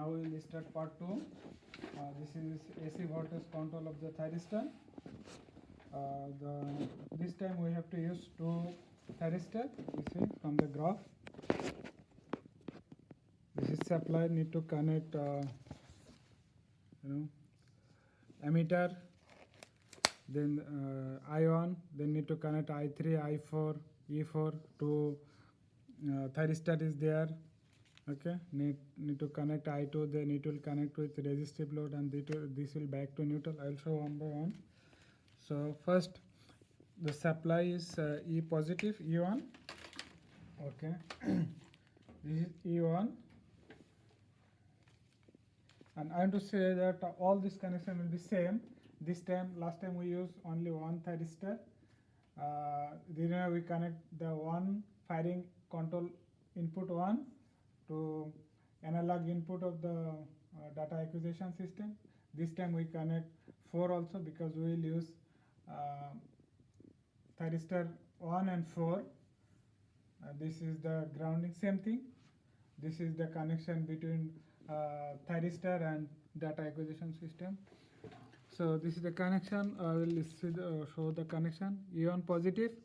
Now we will start part 2. This is AC voltage control of the thyristor. This time we have to use two thyristor. You see from the graph. This is supply. Need to connect ammeter, then ion. Then need to connect I3, I4, E4 to thyristor is there. Okay, need to connect I2, then it will connect with resistive load, and this will back to neutral. I will show one by one. So first the supply is E positive, E1. Okay, this is E1, and I want to say that all this connection will be same. This time, last time we used only one thyristor. Then we connect the one firing control input 1 to analog input of the data acquisition system. This time we connect 4 also, because we will use thyristor 1 and 4. This is the grounding, same thing. This is the connection between thyristor and data acquisition system. So this is the connection. I will show the connection. Ion positive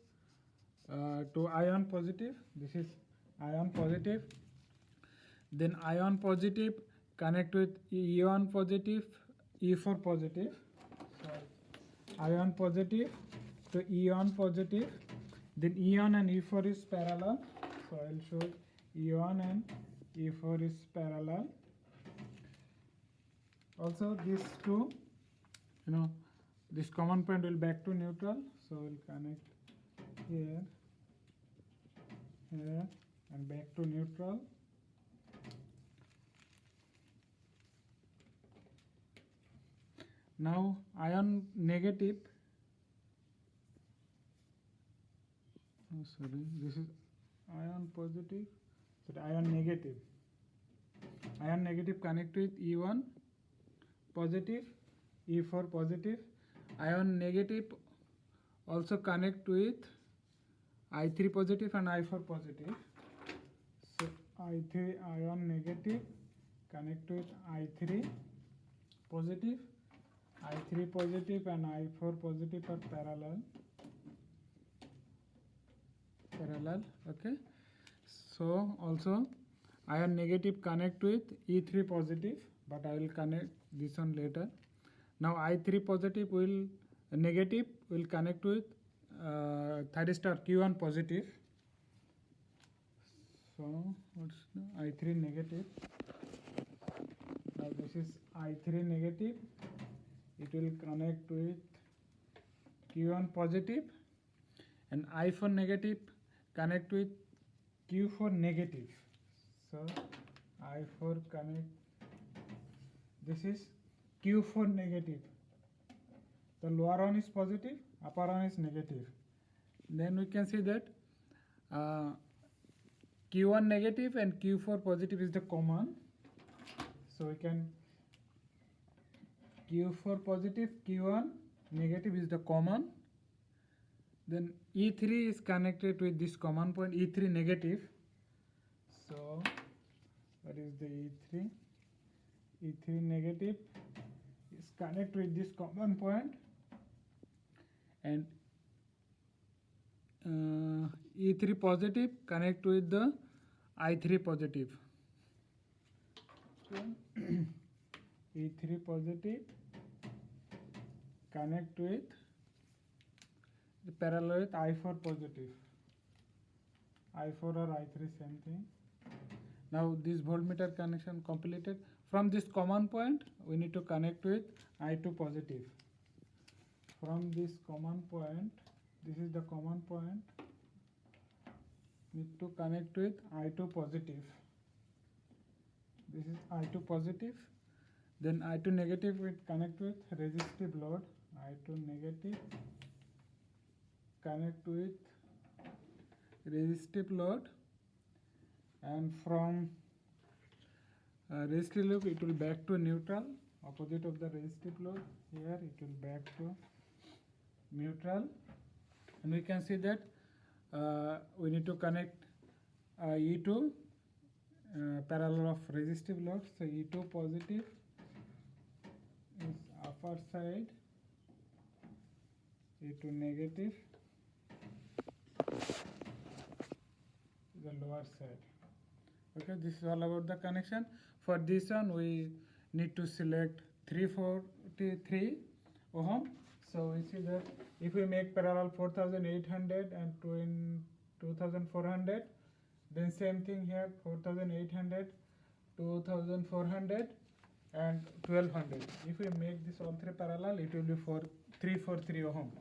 to ion positive. This is ion positive. Then ion positive connect with ion positive, E4 positive. So ion positive to ion positive. Then ion and E4 is parallel. So I will show ion and E4 is parallel. Also these two, this common point will back to neutral. So we'll connect here, here, and back to neutral. Now ion negative, this is ion positive, so ion negative. Ion negative connect with E1 positive, E4 positive. Ion negative also connect with I3 positive and I4 positive. So I3 ion negative connect with I3 positive. I3 positive and I4 positive are parallel. Okay. So also ion negative connect with E3 positive, but I will connect this one later. Now I3 positive negative will connect with thyristor Q1 positive. So what's the I3 negative? Now this is I3 negative. It will connect with Q1 positive, and I4 negative connect with Q4 negative. So I4 connect, this is Q4 negative. The lower one is positive, upper one is negative. Then we can see that Q1 negative and Q4 positive is the common. So we can Q4 positive, Q1 negative is the common. Then E3 is connected with this common point, E3 negative. So what is the E3? E3 negative is connected with this common point, and E3 positive connect with the I3 positive. So E3 positive connect with the parallel with I4 positive. I4 or I3 same thing. Now this voltmeter connection completed. From this common point we need to connect with I2 positive. From this common point, this is the common point, need to connect with I2 positive. This is I2 positive. Then I2 negative will connect with resistive load. I2 negative connect with resistive load, and from resistive load it will back to neutral, opposite of the resistive load. Here it will back to neutral, and we can see that we need to connect E2 parallel of resistive load. So E2 positive is upper side, E2 negative the lower side. Okay, this is all about the connection. For this one we need to select 343 ohm. So we see that if we make parallel 4800 and 2400, then same thing here, 4800, 2400 and 1200. If we make this all three parallel, it will be for 343 ohm.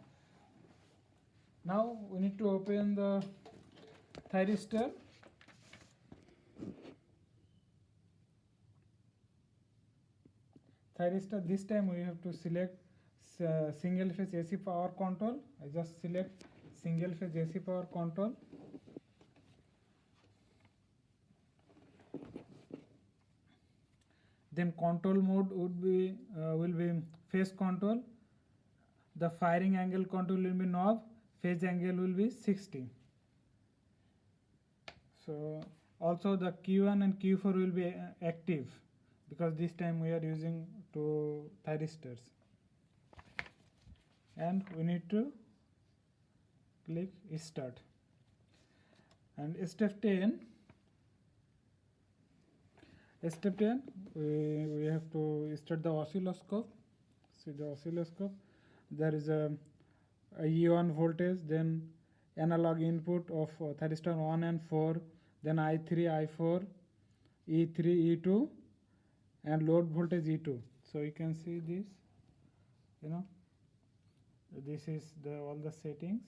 Now we need to open the thyristor. Thyristor, this time we have to select single phase AC power control. I just select single phase AC power control. Then control mode would be will be phase control. The firing angle control will be knob. Phase angle will be 60. So also the Q1 and Q4 will be active, because this time we are using two thyristors. And we need to click start. And step 10, we have to start the oscilloscope. See the oscilloscope, there is a E1 voltage, then analog input of thyristor 1 and 4, then I3, I4, E3, E2 and load voltage E2. So you can see this, this is all the settings.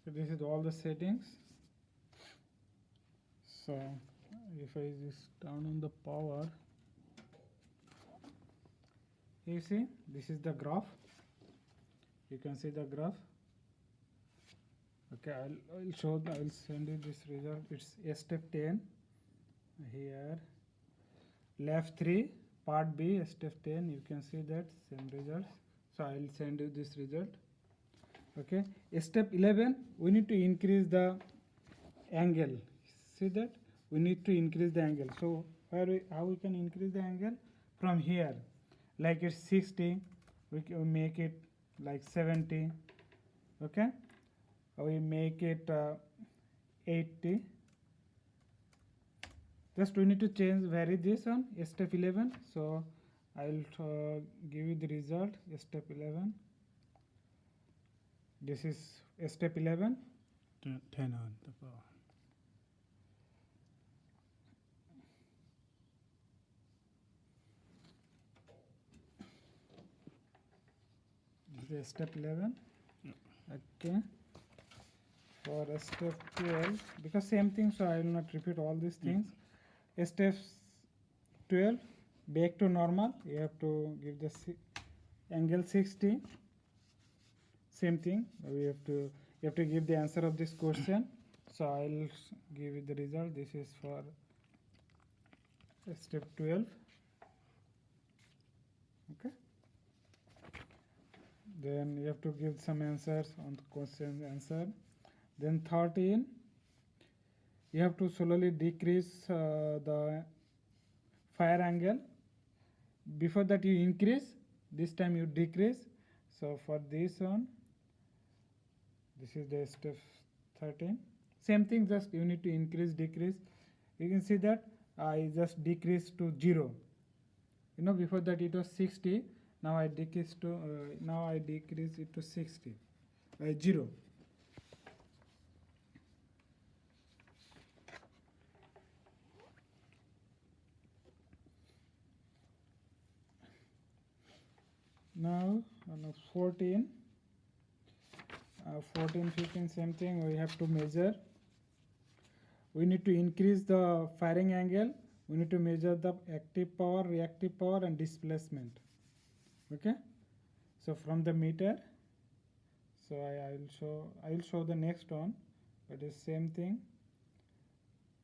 So this is all the settings. So if I just turn on the power, you see this is the graph. You can see the graph. Okay, I'll send you this result. It's step 10 here, left 3 part B, step 10. You can see that same results. So I'll send you this result. Okay, step 11, we need to increase the angle. See that we need to increase the angle. So how we can increase the angle? From here, like it's 60, we can make it like 70. Okay, we make it 80. Just we need to vary this on step 11. So I'll give you the result. Step 11. This is step 11. Turn on the power. This is step 11. Okay. For step 12, because same thing, so I will not repeat all these things. Step 12, back to normal. You have to give the angle 60. Same thing. You have to give the answer of this question. So I'll give you the result. This is for step 12. Okay. Then you have to give some answers on the question answer. Then 13, you have to slowly decrease the fire angle. Before that you increase, this time you decrease. So for this one, this is the step 13. Same thing, just you need to increase, decrease. You can see that I just decreased to 0. Before that it was 60. Now I decrease it to 60. 0. Now on 14, 15, same thing. We have to measure. We need to increase the firing angle. We need to measure the active power, reactive power, and displacement. Okay. So from the meter. So I will show the next one, but it's same thing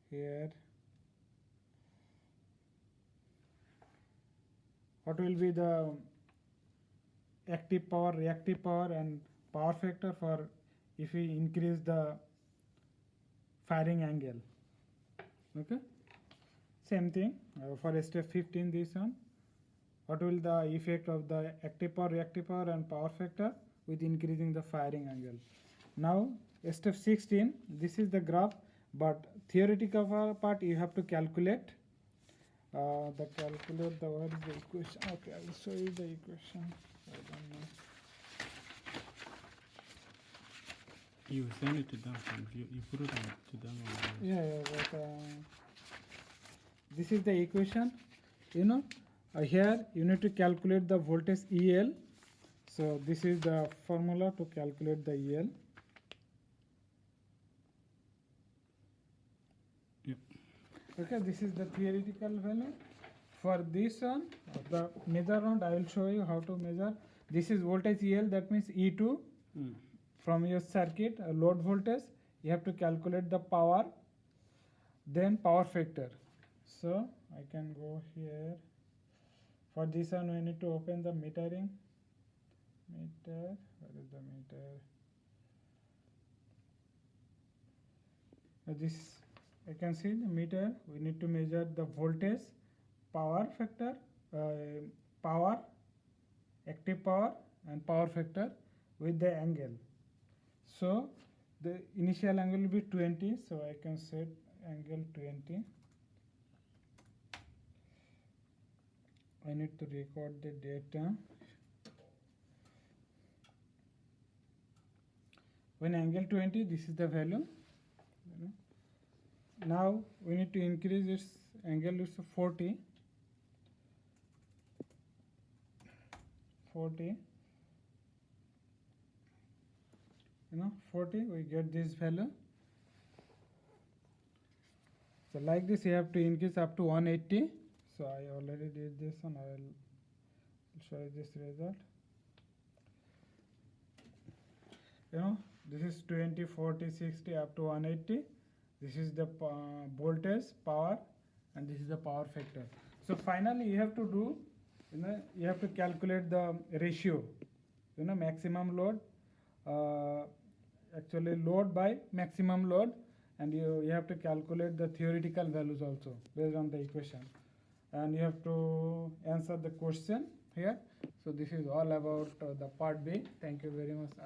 here. What will be the active power, reactive power, and power factor for if we increase the firing angle. Okay, same thing for step 15. This one, what will the effect of the active power, reactive power and power factor with increasing the firing angle. Now step 16, this is the graph, but theoretical part you have to calculate. What is the equation? Okay, I will show you the equation. I don't know. You send it to them. You put it on to them. Yeah, but this is the equation. You know, here you need to calculate the voltage EL. So this is the formula to calculate the EL. Yep. Okay, this is the theoretical value. For this one, the measure round, I will show you how to measure. This is voltage EL, that means E2 from your circuit, load voltage. You have to calculate the power, then power factor. So I can go here. For this one, we need to open the metering. Meter, where is the meter? This, I can see the meter. We need to measure the voltage, power factor, power, active power and power factor with the angle. So the initial angle will be 20, so I can set angle 20. I need to record the data. When angle 20, this is the value. Now we need to increase its angle is 40. 40. 40, we get this value. So like this, you have to increase up to 180. So I already did this one. I will show you this result. This is 20, 40, 60 up to 180. This is the voltage, power, and this is the power factor. So finally, you have to do, you have to calculate the ratio. Maximum load, actually load by maximum load, and you have to calculate the theoretical values also based on the equation. And you have to answer the question here. So this is all about the part B. Thank you very much.